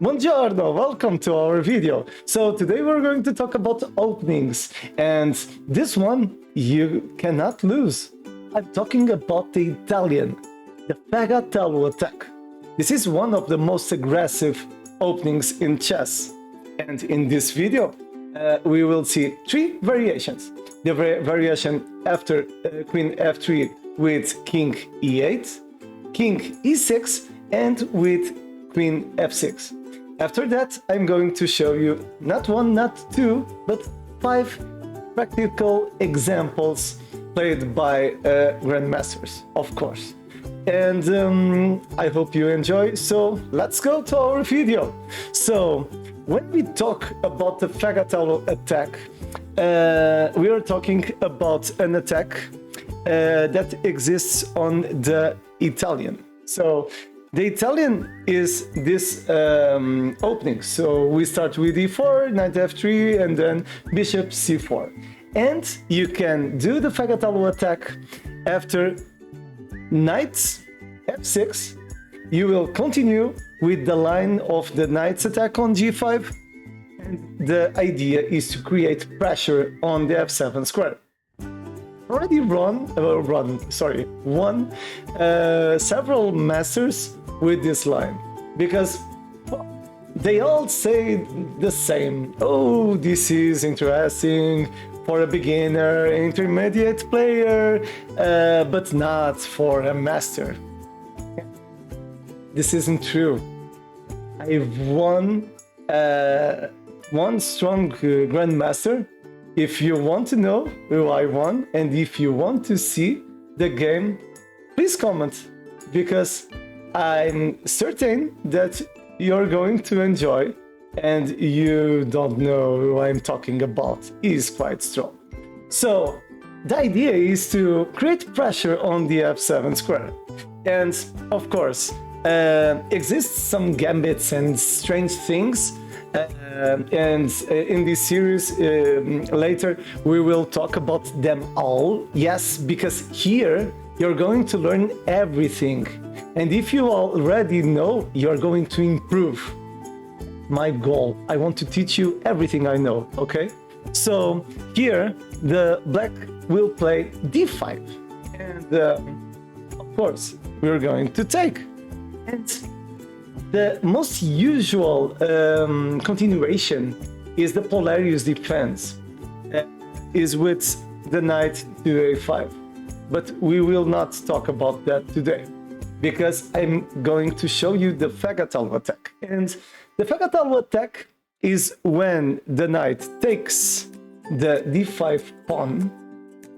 Buongiorno, welcome to our video. So today we're going to talk about openings, and this one you cannot lose. I'm talking about the Italian, the Fegatello Attack. This is one of the most aggressive openings in chess, and in this video we will see three variations. The variation after Queen f3 with King e8, King e6, and with Queen f6. After that, I'm going to show you not one, not two, but 5 practical examples played by grandmasters, of course. And I hope you enjoy, so let's go to our video. So, when we talk about the Fegatello Attack, we are talking about an attack that exists on the Italian. So, the Italian is this opening. So we start with e4, knight f3, and then bishop c4. And you can do the Fegatello Attack after knight f6. You will continue with the line of the knight's attack on g5. And the idea is to create pressure on the f7 square. Already won several masters with this line, because they all say the same. Oh, this is interesting for a beginner, intermediate player, but not for a master. This isn't true. I've won one strong grandmaster. If you want to know who I won, and if you want to see the game, please comment, because I'm certain that you're going to enjoy, and you don't know who I'm talking about. He's quite strong. So the idea is to create pressure on the f7 square. And of course, exists some gambits and strange things. And in this series later we will talk about them all. Yes, because here you're going to learn everything, and if you already know, you're going to improve. My goal, I want to teach you everything I know. Okay, so here the black will play d5, and of course we're going to take. And the most usual continuation is the Polerio's defense, is with the knight to a5. But we will not talk about that today, because I'm going to show you the Fegatello Attack. And the Fegatello Attack is when the knight takes the d5 pawn,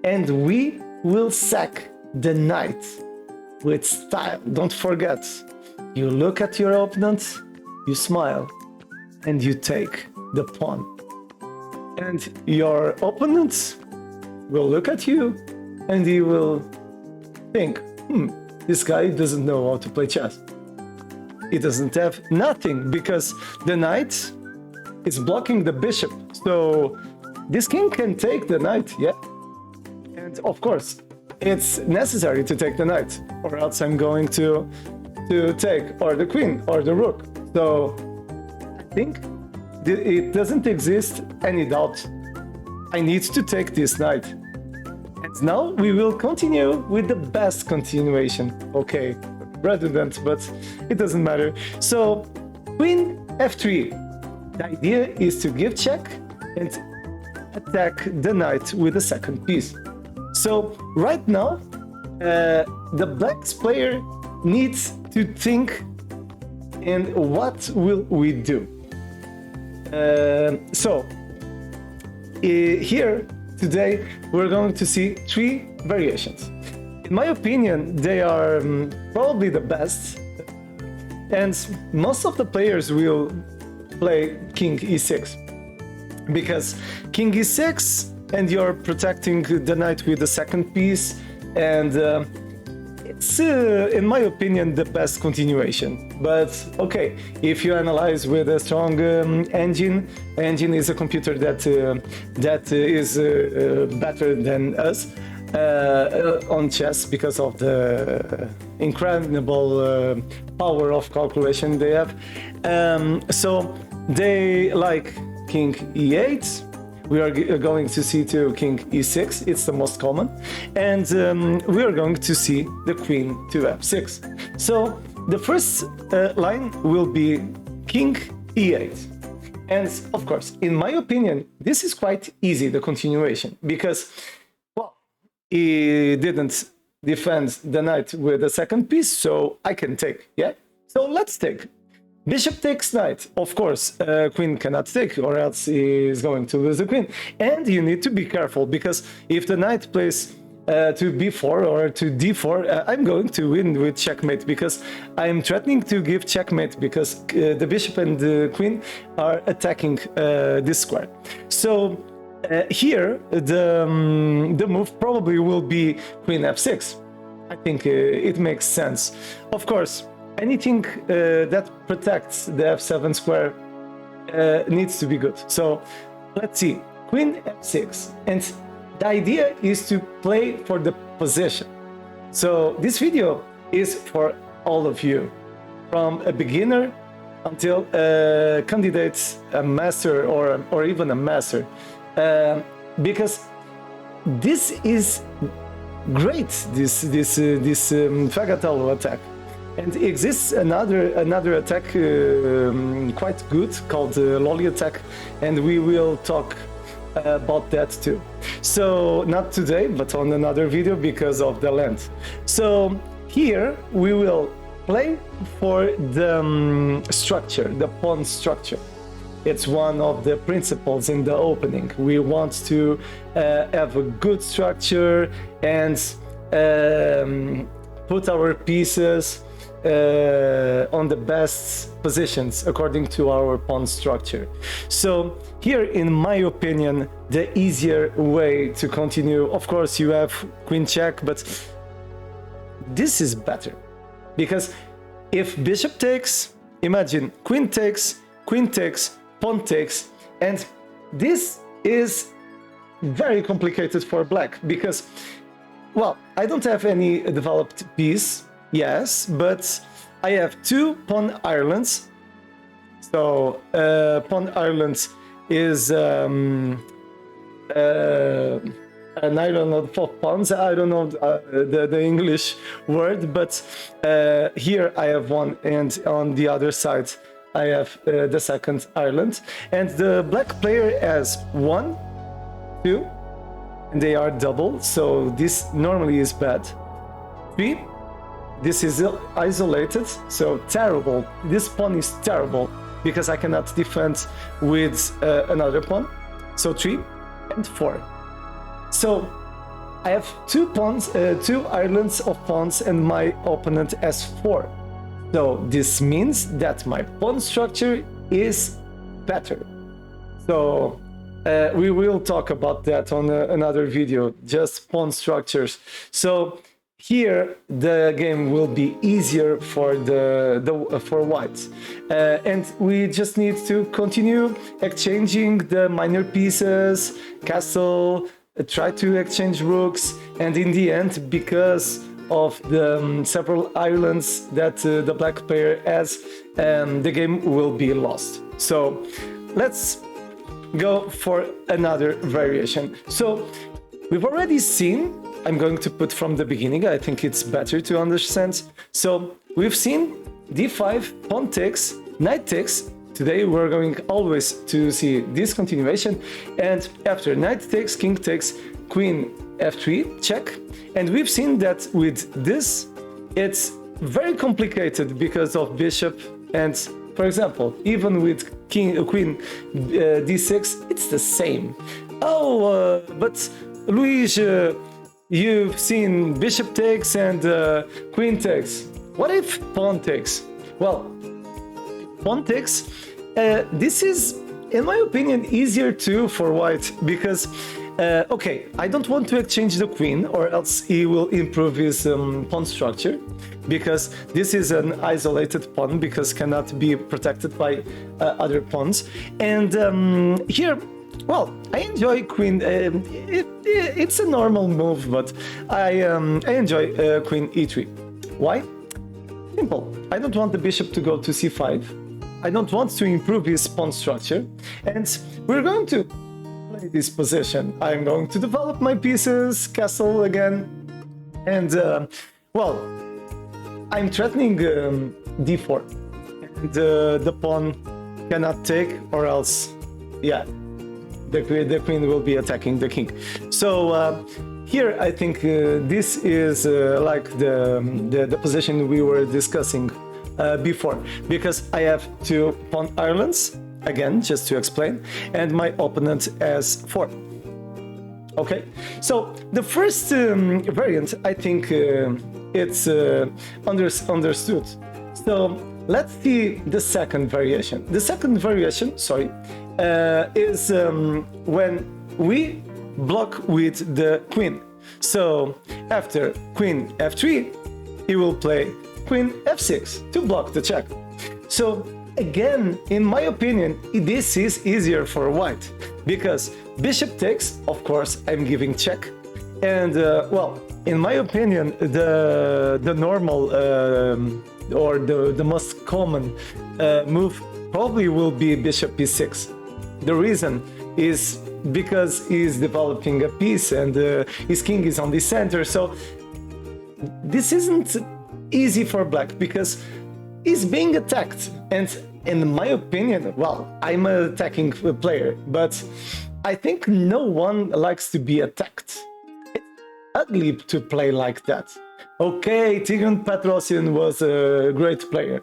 and we will sack the knight with style. Don't forget. You look at your opponent, you smile, and you take the pawn. And your opponent will look at you, and he will think, this guy doesn't know how to play chess. He doesn't have nothing, because the knight is blocking the bishop. So this king can take the knight, yeah? And of course, it's necessary to take the knight, or else I'm going to take or the queen or the rook. So I think it doesn't exist any doubt. I need to take this knight. And now we will continue with the best continuation. Okay, redundant, but it doesn't matter. So queen f3. The idea is to give check and attack the knight with the second piece. So right now the black player needs to think, and what will we do? So here today we're going to see 3 variations. In my opinion, they are probably the best, and most of the players will play King e6, because King e6, and you're protecting the knight with the second piece, and it's, in my opinion, the best continuation. But okay, if you analyze with a strong engine is a computer that is better than us. on chess because of the incredible power of calculation they have. So they like king e8. We are going to see to king e6, it's the most common, and we are going to see the queen to f6. So the first line will be king e8. And of course, in my opinion, this is quite easy, the continuation, because, well, he didn't defend the knight with the second piece, so I can take, yeah? So let's take. Bishop takes knight. Of course, queen cannot take, or else he is going to lose the queen. And you need to be careful, because if the knight plays to b4 or to d4, I'm going to win with checkmate, because I'm threatening to give checkmate, because the bishop and the queen are attacking this square. So here, the move probably will be queen f6. I think it makes sense. Of course, anything that protects the f7 square needs to be good. So let's see, queen f6, and the idea is to play for the position. So this video is for all of you, from a beginner until a candidate, a master, or even a master, because this is great. This Fegatello attack. And exists another attack quite good called lolly attack, and we will talk about that too. So not today, but on another video because of the length. So here we will play for the structure, the pawn structure. It's one of the principles in the opening. We want to have a good structure and put our pieces on the best positions according to our pawn structure. So here, in my opinion, the easier way to continue, of course you have queen check, but this is better, because if bishop takes, imagine queen takes, pawn takes, and this is very complicated for black, because, well, I don't have any developed piece. Yes, but I have two pawn islands. So pawn islands is an island of pawns. I don't know the English word, but here I have one, and on the other side I have the second island. And the black player has 1, 2, and they are double. So this normally is bad. 3. This is isolated, so terrible. This pawn is terrible because I cannot defend with another pawn. So 3 and 4. So I have two pawns, two islands of pawns, and my opponent has 4. So this means that my pawn structure is better. So we will talk about that on another video, just pawn structures. So here the game will be easier for for white, and we just need to continue exchanging the minor pieces, castle, try to exchange rooks, and in the end, because of the several islands that the black player has, the game will be lost. So let's go for another variation. So we've already seen, I'm going to put from the beginning, I think it's better to understand. So we've seen d5, pawn takes, knight takes. Today we're going always to see this continuation, and after knight takes, king takes, queen f3, check. And we've seen that with this, it's very complicated because of bishop, and for example, even with queen d6, it's the same. Oh, but Luis, you've seen bishop takes and queen takes. What if pawn takes? Well, pawn takes, this is, in my opinion, easier too for white, because okay, I don't want to exchange the queen, or else he will improve his pawn structure, because this is an isolated pawn, because cannot be protected by other pawns. And here well, I enjoy queen. It's a normal move, but I enjoy queen e3. Why? Simple. I don't want the bishop to go to c5. I don't want to improve his pawn structure, and we're going to play this position. I'm going to develop my pieces, castle again, and well, I'm threatening d4, and the pawn cannot take, or else, yeah, the queen will be attacking the king. So here I think this is like the position we were discussing before, because I have two pawn islands, again, just to explain, and my opponent has 4. Okay, so the first variant, I think it's understood. So let's see the second variation. The second variation, sorry, is when we block with the queen. So after queen f3, he will play queen f6 to block the check. So again, in my opinion, this is easier for white, because bishop takes, of course, I'm giving check, and well, in my opinion, the normal or the most common move probably will be bishop e6. The reason is because he's developing a piece and his king is on the center, so this isn't easy for black because he's being attacked, and in my opinion, well, I'm an attacking player, but I think no one likes to be attacked. It's ugly to play like that. Okay, Tigran Petrosian was a great player.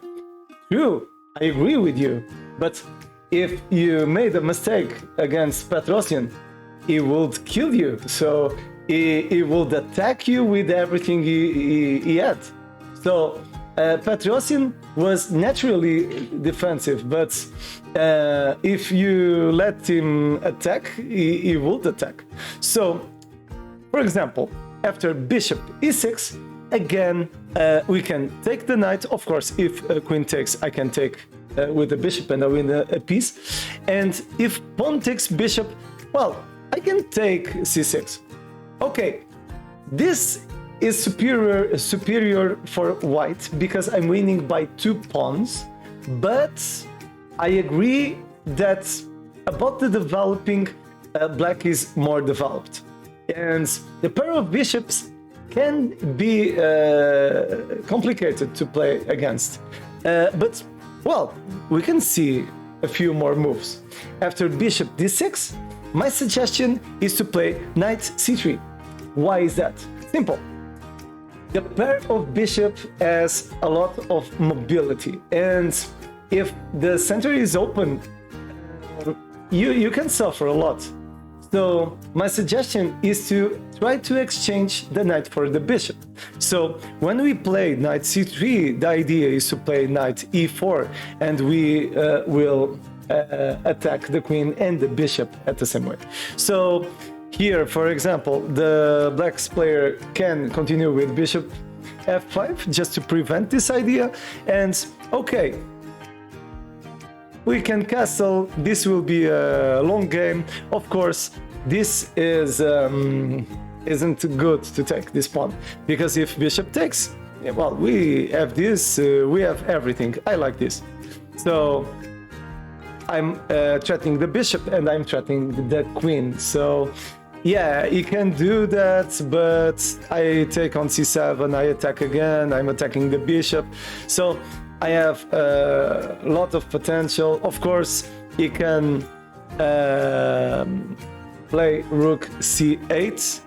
True, I agree with you, but if you made a mistake against Petrosian, he would kill you, so he would attack you with everything he had. So Petrosian was naturally defensive, but if you let him attack, he would attack. So, for example, after bishop e6, again, we can take the knight. Of course, if queen takes, I can take with the bishop and I win a piece. And if pawn takes bishop, well, I can take c6. Okay, this is superior for white because I'm winning by 2 pawns, but I agree that about the developing, black is more developed, and the pair of bishops can be complicated to play against, but well, we can see a few more moves. After bishop d6, my suggestion is to play knight c3. Why is that? Simple. The pair of bishop has a lot of mobility, and if the center is open, you can suffer a lot. So my suggestion is to try to exchange the knight for the bishop. So when we play knight c3, the idea is to play knight e4, and we will attack the queen and the bishop at the same way. So here, for example, the black player can continue with bishop f5 just to prevent this idea, and okay, we can castle. This will be a long game. Of course, this is isn't good to take this pawn, because if bishop takes, well, we have this, we have everything. I like this. So I'm threatening the bishop and I'm threatening the queen. So yeah, he can do that, but I take on c7, I attack again, I'm attacking the bishop. So I have a lot of potential. Of course, he can play rook c8,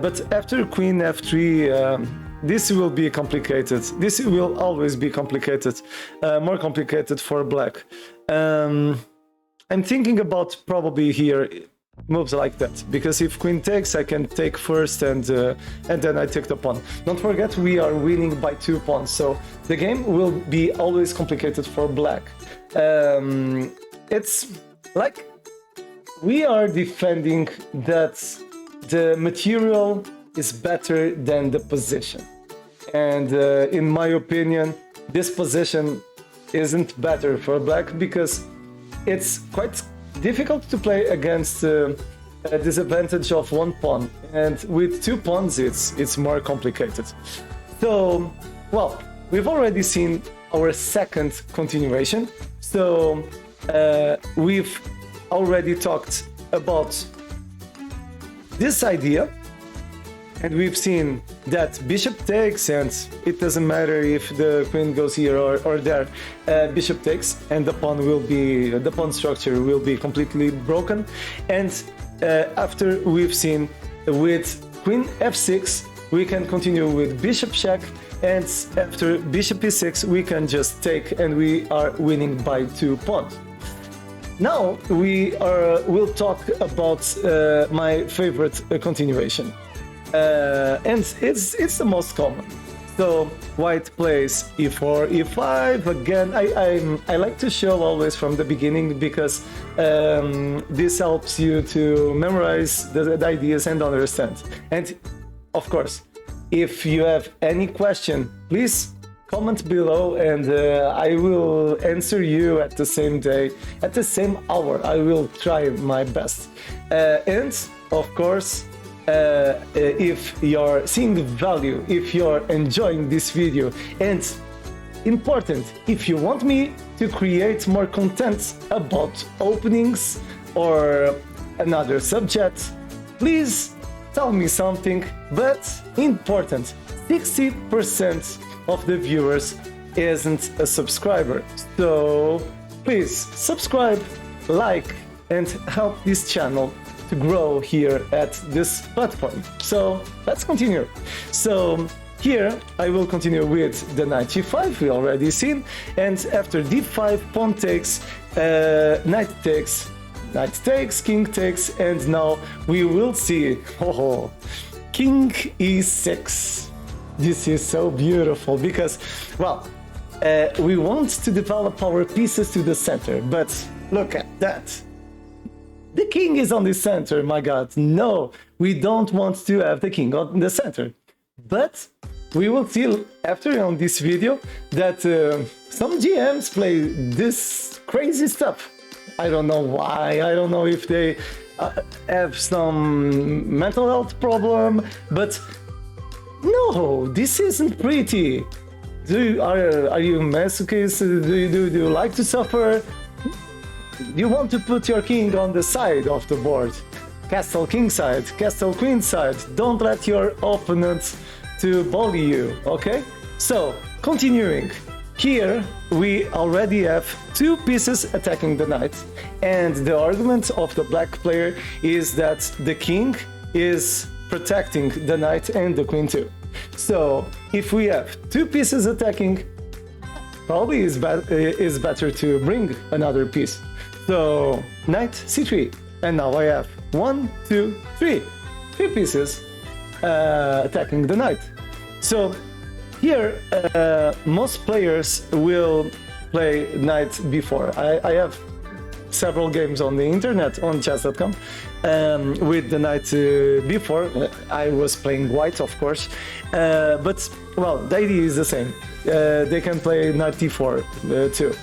but after queen f3, this will be complicated. This will always be complicated, more complicated for black. I'm thinking about probably here moves like that, because if queen takes, I can take first, and then I take the pawn. Don't forget, we are winning by 2 pawns, so the game will be always complicated for black. It's like we are defending that the material is better than the position, and in my opinion, this position isn't better for black because it's quite difficult to play against a disadvantage of one pawn, and with two pawns it's more complicated. So, well, we've already seen our second continuation. So we've already talked about this idea, and we've seen that bishop takes, and it doesn't matter if the queen goes here or there. Bishop takes, and the pawn structure will be completely broken. And after we've seen with queen f6, we can continue with bishop check, and after bishop e6 we can just take, and we are winning by 2 pawns. Now we'll talk about my favorite continuation, and it's the most common. So white plays e4, e5. Again, I like to show always from the beginning, because this helps you to memorize the ideas and understand. And of course, if you have any question, please comment below, and I will answer you at the same day, at the same hour. I will try my best. And of course, if you're seeing value, if you're enjoying this video, and important, if you want me to create more content about openings or another subject, please tell me something. But important, 60% of the viewers isn't a subscriber, so please subscribe, like, and help this channel to grow here at this platform. So let's continue. So here I will continue with the knight g5, we already seen, and after d5, pawn takes, knight takes, king takes, and now we will see king e6. This is so beautiful, because, well, we want to develop our pieces to the center, but look at that. The king is on the center, my god. No, we don't want to have the king on the center. But we will see after on this video that some GMs play this crazy stuff. I don't know why, I don't know if they have some mental health problem, but no, this isn't pretty. Are you masochist? Do you like to suffer? You want to put your king on the side of the board. Castle king side, castle queen side. Don't let your opponent to bully you, okay? So, continuing. Here we already have 2 pieces attacking the knight, and the argument of the black player is that the king is protecting the knight and the queen too. So, if we have 2 pieces attacking, probably is better to bring another piece. So, knight c3, and now I have 1, 2, 3 pieces attacking the knight. So here most players will play knight b4. I have several games on the internet on chess.com with the knight b4. I was playing white, of course, but well, the idea is the same. They can play knight d4 too.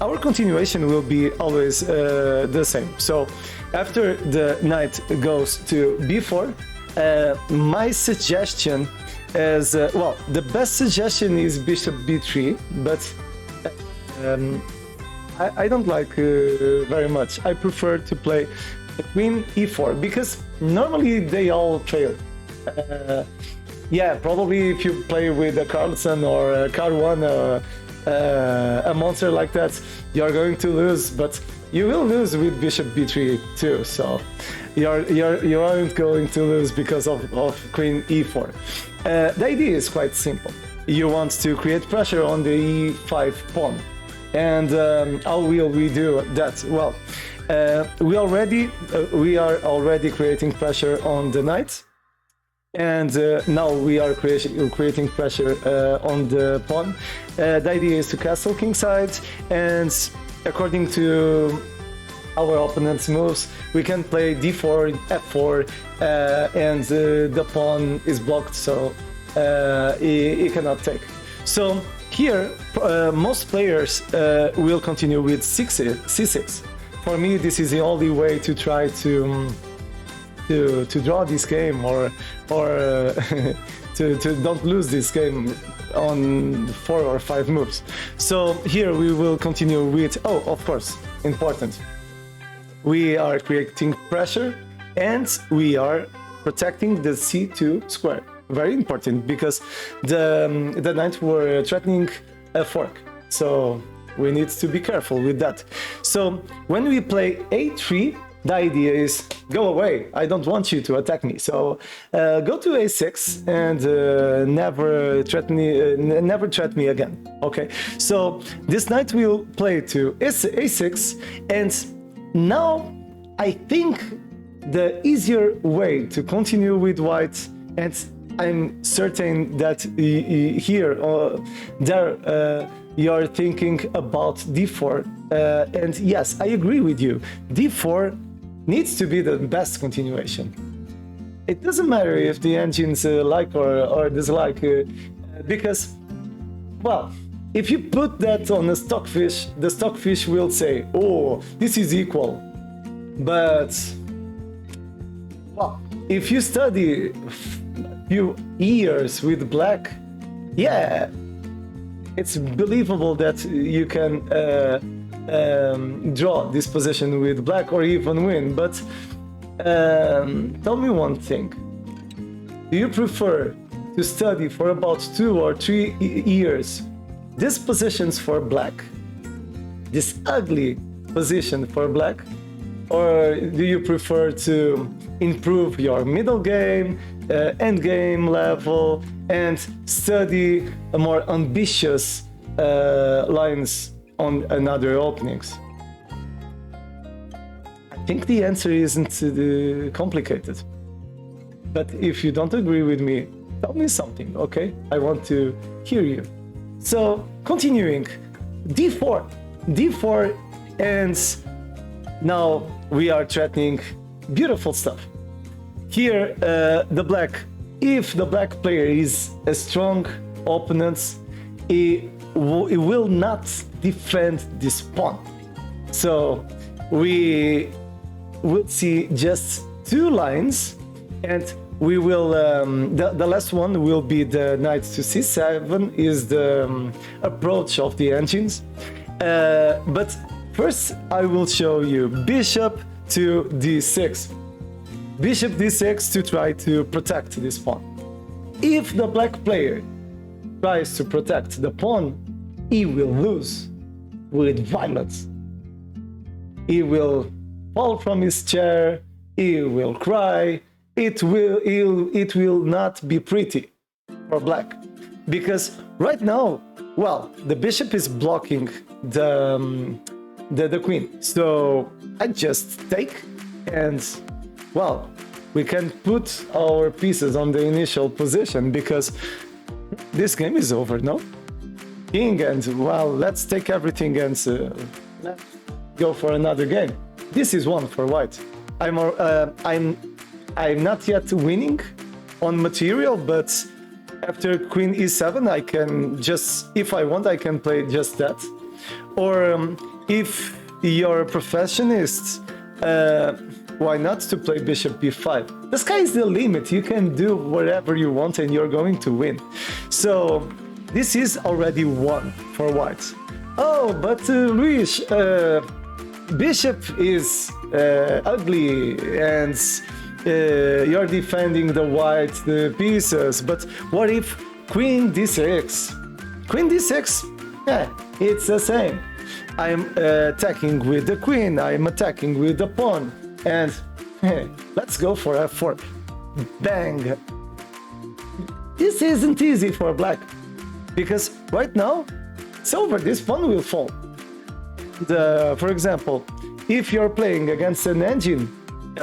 Our continuation will be always the same. So after the knight goes to b4, my suggestion is, well, the best suggestion is bishop b3, but I don't like very much. I prefer to play queen e4, because normally they all fail. Yeah, probably if you play with a Carlsen or a Car1, a monster like that, you're going to lose, but you will lose with bishop b3 too, so you aren't going to lose because of queen e4. The idea is quite simple. You want to create pressure on the e5 pawn. And how will we do that? Well, we are already creating pressure on the knight, and now we are creating pressure on the pawn. The idea is to castle kingside, and according to our opponent's moves, we can play d4, f4, and the pawn is blocked, so he cannot take. So here, most players will continue with c6, for me, this is the only way to try to draw this game or to don't lose this game on 4 or 5 moves. So here we will continue with, oh, of course, important. We are creating pressure and we are protecting the C2 square. Very important because the knight were threatening a fork. So we need to be careful with that. So when we play A3, the idea is go away. I don't want you to attack me. So go to A6 and never threaten me again. Okay. So this knight will play to A6, and now I think the easier way to continue with white, and I'm certain that here or there you're thinking about D4, and yes, I agree with you. D4 needs to be the best continuation. It doesn't matter if the engines like or dislike, because, well, if you put that on a stockfish, the stockfish will say, oh, this is equal. But, well, if you study a few years with black, yeah, it's believable that you can draw this position with black or even win. But tell me one thing. Do you prefer to study for about 2 or 3 years these positions for black, this ugly position for black, or do you prefer to improve your middle game, end game level, and study a more ambitious lines on another openings? I think the answer isn't complicated. But if you don't agree with me, tell me something, okay? I want to hear you. So, continuing, D4, and now we are threatening beautiful stuff. Here, if the black player is a strong opponent, he will not defend this pawn. So we will see just 2 lines, and we will the last one will be the knight to c7 is the approach of the engines. But first I will show you bishop to d6. Bishop d6 to try to protect this pawn. If the black player tries to protect the pawn, he will lose with violence. He will fall from his chair, he will cry, it will not be pretty for black. Because right now, well, the bishop is blocking the queen. So I just take and, well, we can put our pieces on the initial position because this game is over, no? King, and well, let's take everything and let's go for another game. This is one for white. I'm not yet winning on material, but after queen e7 I can just, if I want, I can play just that. Or if you're a professionist, why not to play bishop b5? The sky is the limit. You can do whatever you want and you're going to win. So this is already one for white. Oh, but Luis, bishop is ugly and you're defending the white pieces. But what if queen d6? Queen d6? Yeah, it's the same. I'm attacking with the queen, I'm attacking with the pawn, and hey, let's go for f4. Bang! This isn't easy for black, because right now it's over, this pawn will fall. For example, if you're playing against an engine,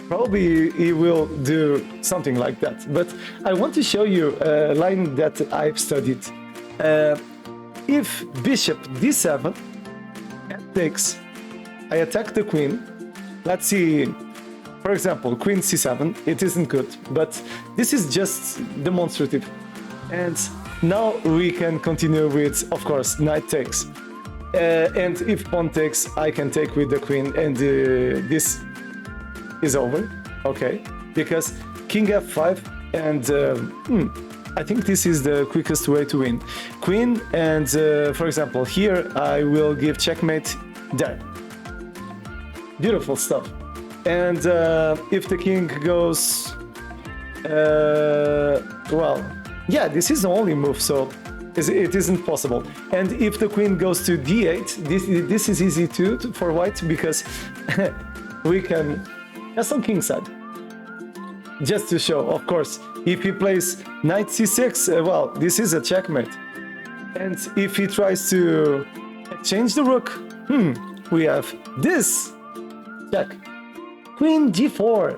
probably he will do something like that. But I want to show you a line that I've studied. If bishop d7 takes, I attack the queen. Let's see, for example, queen c7. It isn't good, but this is just demonstrative. And now we can continue with, of course, knight takes. And if pawn takes, I can take with the queen, and this is over, okay? Because king f5, and I think this is the quickest way to win. Queen, and for example, here I will give checkmate there. Beautiful stuff. And if the king goes, well, yeah, this is the only move, so it isn't possible. And if the queen goes to d8, this is easy too for white, because we can castle kingside. Just to show, of course, if he plays knight c6, well, this is a checkmate. And if he tries to exchange the rook, we have this. Check. Queen g4,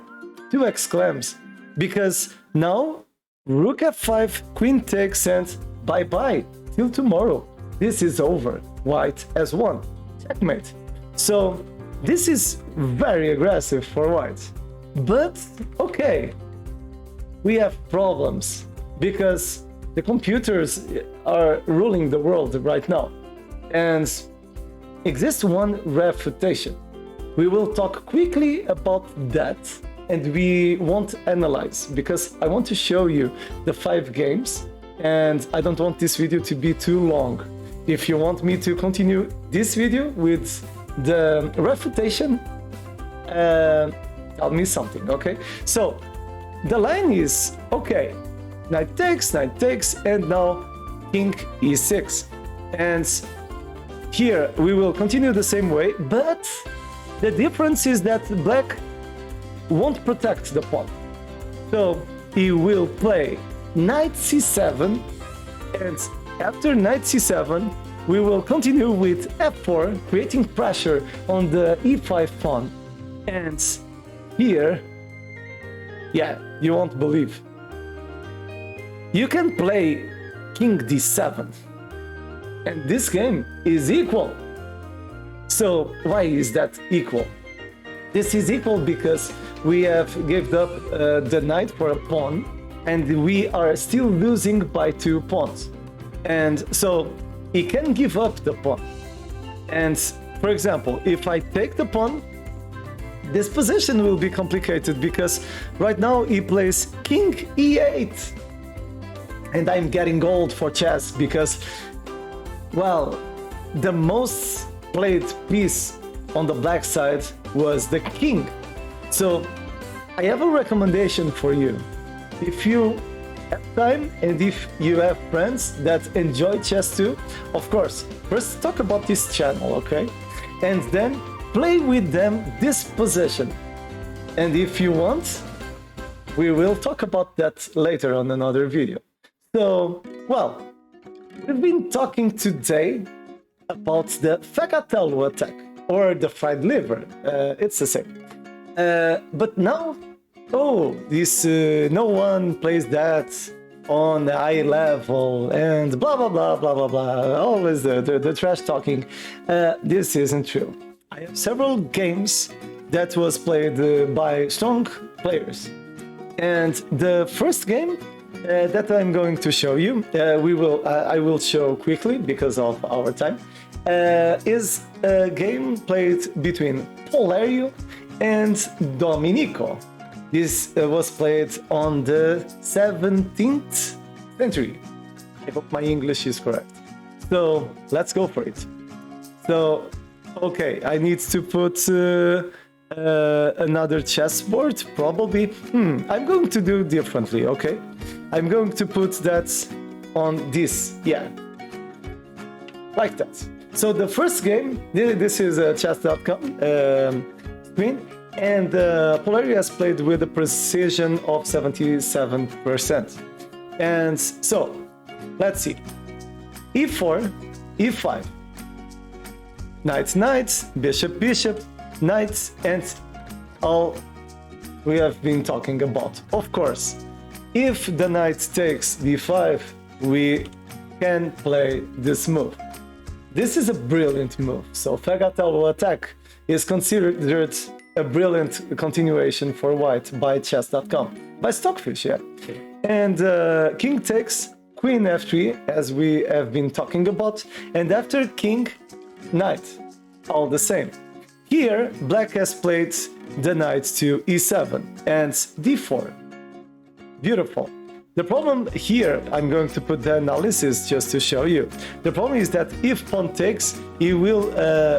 2 exclams, because now rook f5, queen takes, and bye-bye, till tomorrow. This is over. White has won. Checkmate. So this is very aggressive for white. But okay, we have problems because the computers are ruling the world right now. And exists one refutation. We will talk quickly about that, and we won't analyze, because I want to show you the 5 games, and I don't want this video to be too long. If you want me to continue this video with the refutation, tell me something, okay? So the line is, okay, knight takes, and now king e6. And here we will continue the same way, but the difference is that black won't protect the pawn. So he will play knight c7, and after knight c7 we will continue with f4, creating pressure on the e5 pawn. And here, yeah, you won't believe, you can play king d7, and this game is equal. So why is that equal? This is equal because we have given up the knight for a pawn, and we are still losing by 2 pawns. And so he can give up the pawn. And for example, if I take the pawn, this position will be complicated, because right now he plays king e8. And I'm getting gold for chess because, well, the most played piece on the black side was the king. So I have a recommendation for you. If you have time and if you have friends that enjoy chess too, of course, first talk about this channel, okay? And then play with them this position. And if you want, we will talk about that later on another video. So, well, we've been talking today about the Fegatello Attack, or the fried liver, it's the same. But now, this no one plays that on the high level, and blah blah blah blah blah blah, always the trash talking. This isn't true. I have several games that was played by strong players, and the first game that I'm going to show you, I will show quickly because of our time, is a game played between Polerio and Domico. This was played on the 17th century. I hope my English is correct. So let's go for it. So, okay, I need to put another chessboard, probably. I'm going to do differently, okay? I'm going to put that on this, yeah, like that. So the first game, this is a chess.com screen, and Polerio has played with a precision of 77%. And so, let's see. e4, e5, knight, bishop, bishop, knight, and all we have been talking about. Of course, if the knight takes d5, we can play this move. This is a brilliant move. So Fegatello Attack is considered a brilliant continuation for white by chess.com, by Stockfish, yeah. And king takes, queen f3, as we have been talking about, and after king, knight, all the same. Here, black has played the knight to e7 and d4. Beautiful. The problem here, I'm going to put the analysis just to show you. The problem is that if pawn takes, he will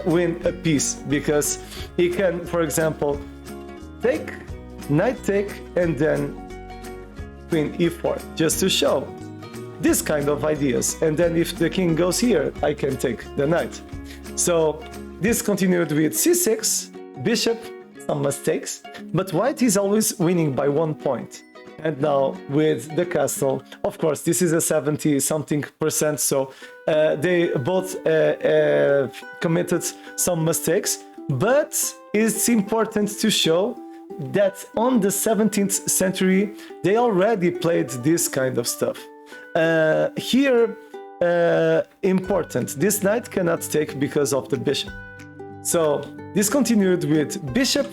win a piece because he can, for example, take, knight take, and then queen e4, just to show this kind of ideas. And then if the king goes here, I can take the knight. So this continued with c6, bishop, some mistakes, but white is always winning by 1 point. And now with the castle, of course, this is a 70-something%, so they both committed some mistakes, but it's important to show that on the 17th century, they already played this kind of stuff. Here, important, this knight cannot take because of the bishop. So this continued with bishop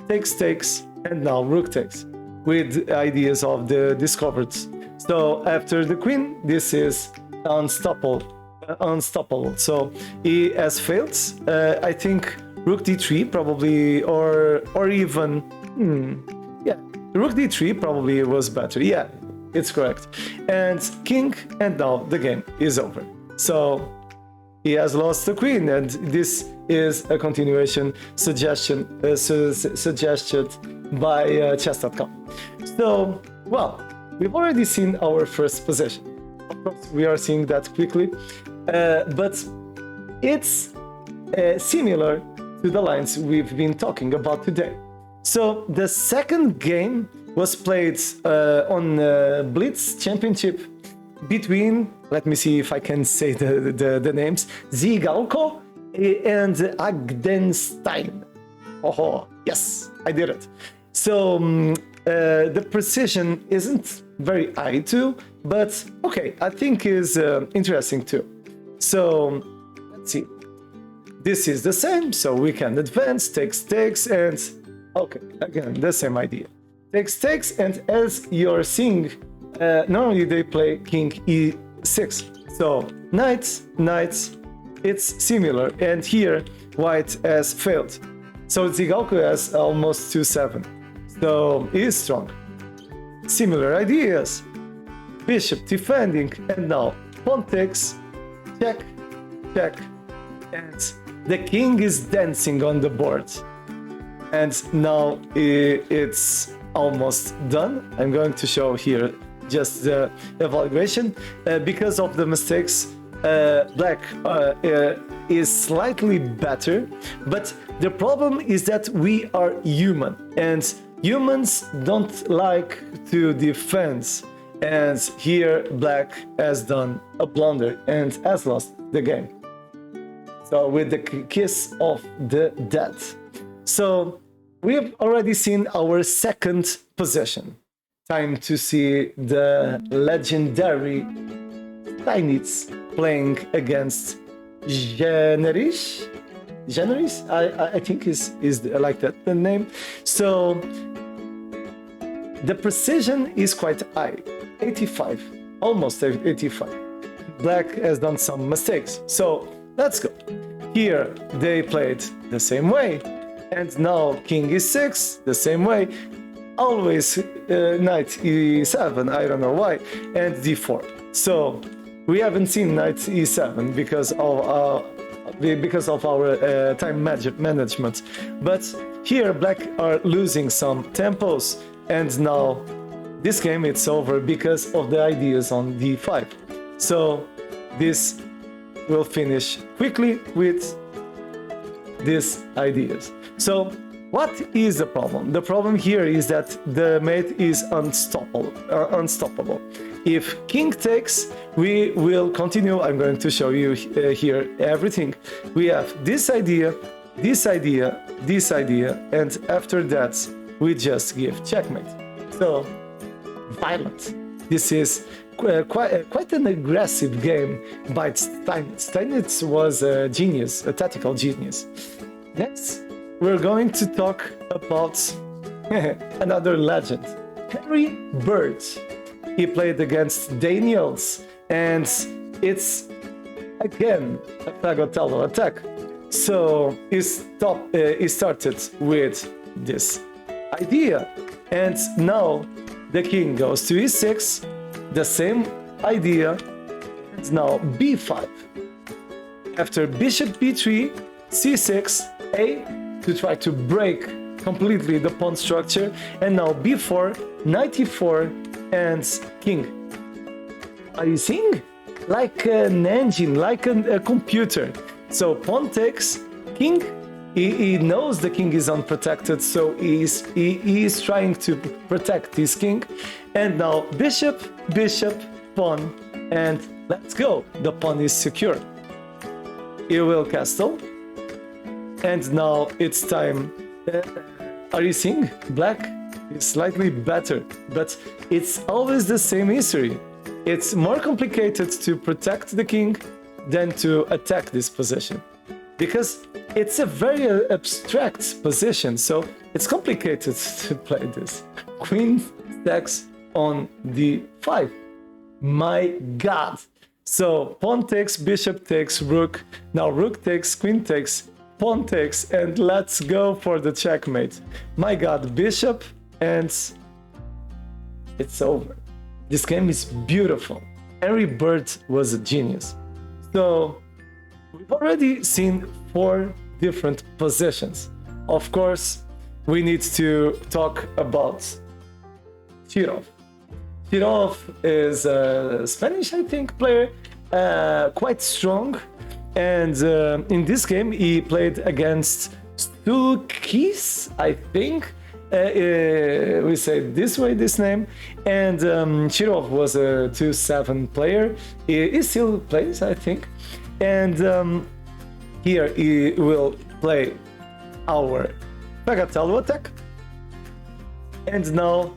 takes, and now rook takes, with ideas of the discovered. So after the queen, this is unstoppable. So he has failed. I think rook d3 probably, or even yeah, rook d3 probably was better. Yeah, it's correct. And king, and now the game is over. So he has lost the queen, and this is a continuation suggested by chess.com. So, well, we've already seen our first position. Of course, we are seeing that quickly, but it's similar to the lines we've been talking about today. So the second game was played on Blitz Championship between, let me see if I can say the names, Zigalko and Agdenstein. Oh, yes, I did it. So the precision isn't very high too, but okay, I think is interesting too. So let's see. This is the same, so we can advance, takes, and okay, again, the same idea. Takes, and as you're seeing, normally they play king e6. So knight, it's similar, and here white has failed. So Zigalko has almost 2-7. So he is strong. Similar ideas. Bishop defending, and now pawn takes, check, and the king is dancing on the board. And now it's almost done. I'm going to show here just the evaluation. Because of the mistakes, black is slightly better, but the problem is that we are human, and humans don't like to defend. And here black has done a blunder and has lost the game. So with the kiss of the dead. So we've already seen our second position. Time to see the legendary Steinitz playing against Generis, I think is like that the name. So the precision is quite high, 85, almost 85. Black has done some mistakes, so let's go. Here they played the same way, and now king e6 the same way. Always knight e7, I don't know why, and d4. So we haven't seen knight e7 because of our time management. But here black are losing some tempos, and now this game it's over because of the ideas on d5. So this will finish quickly with these ideas. So what is the problem? The problem here is that the mate is unstoppable. If king takes, we will continue. I'm going to show you here everything. We have this idea, and after that, we just give checkmate. So, violent. This is quite an aggressive game by Steinitz. Steinitz was a genius, a tactical genius. Next, we're going to talk about another legend, Harry Bird. He played against Daniels, and it's again a Fegatello Attack. So he started with this idea, and now the king goes to e6, the same idea, and now b5. After bishop b3, c6, a, to try to break completely the pawn structure, and now b4, knight e4, and king. Are you seeing? Like an engine, like a computer. So pawn takes, king, he knows the king is unprotected, so he is trying to protect his king. And now bishop, bishop, pawn, and let's go. The pawn is secure. He will castle. And now it's time. Are you seeing? Black is slightly better, but it's always the same history. It's more complicated to protect the king than to attack this position, because it's a very abstract position, so it's complicated to play this. Queen stacks on d5. My god! So pawn takes, bishop takes, rook. Now rook takes, queen takes, pawn takes, and let's go for the checkmate. My god, bishop, and it's over. This game is beautiful. Henry Bird was a genius. So we've already seen 4 different positions. Of course, we need to talk about Shirov. Shirov is a Spanish, I think, player, quite strong. And in this game, he played against Stulkis, I think. We say this way, this name. And Shirov was a 2-7 player. He still plays, I think. And here he will play our Fegatello Attack. And now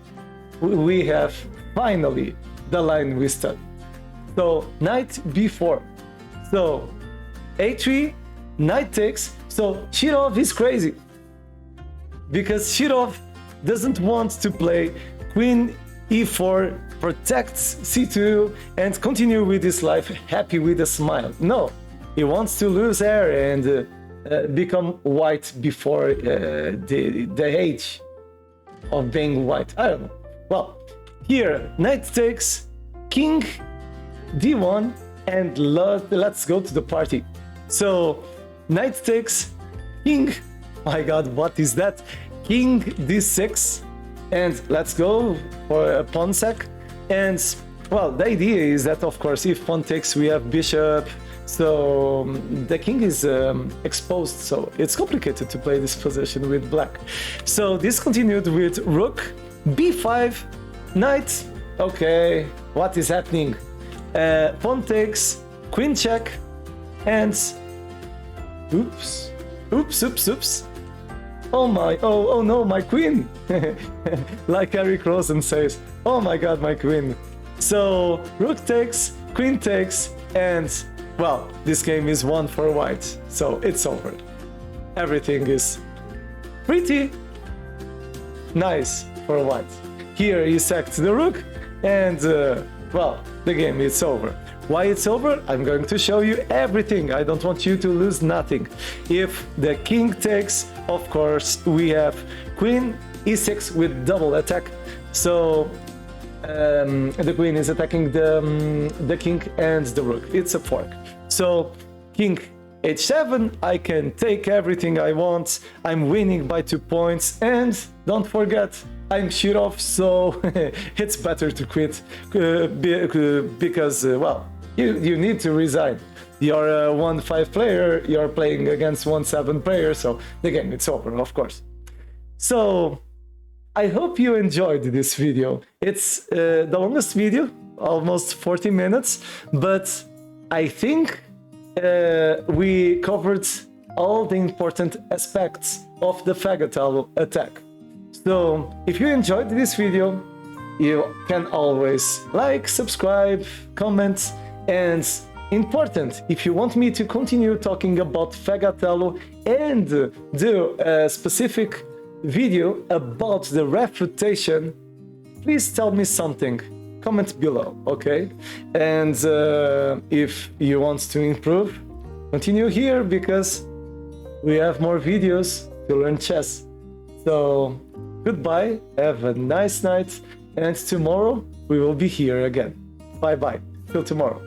we have finally the line we studied. So knight b4. So a3, knight takes. So Shirov is crazy, because Shirov doesn't want to play queen e4, protects c2, and continue with his life happy with a smile. No, he wants to lose hair and become white before the age of being white. I don't know. Well, here, knight takes, king d1, and let's go to the party. So, knight takes, king, my god, what is that? King d6, and let's go for a pawn sack. And, well, the idea is that, of course, if pawn takes, we have bishop, so the king is exposed, so it's complicated to play this position with black. So this continued with rook, b5, knight, okay, what is happening? Pawn takes, queen check, and oops. Oh no, my queen! Like Eric Rosen says, oh my god, my queen. So rook takes, queen takes, and well, this game is won for white, so it's over. Everything is pretty nice for white. Here he sacked the rook, and well, the game is over. Why it's over? I'm going to show you everything. I don't want you to lose nothing. If the king takes, of course, we have queen e6 with double attack. So the queen is attacking the king and the rook. It's a fork. So king h7, I can take everything I want. I'm winning by 2 points, and don't forget, I'm Shirov, so it's better to quit because, well, you need to resign. You're a 1-5 player, you're playing against 1-7 player, so the game is over, of course. So I hope you enjoyed this video. It's the longest video, almost 40 minutes, but I think we covered all the important aspects of the Fegatello Attack. So if you enjoyed this video, you can always like, subscribe, comment, and important, if you want me to continue talking about Fegatello and do a specific video about the refutation, please tell me something. comment below, okay? And if you want to improve, continue here because we have more videos to learn chess. So goodbye, have a nice night, and tomorrow we will be here again. Bye bye, till tomorrow.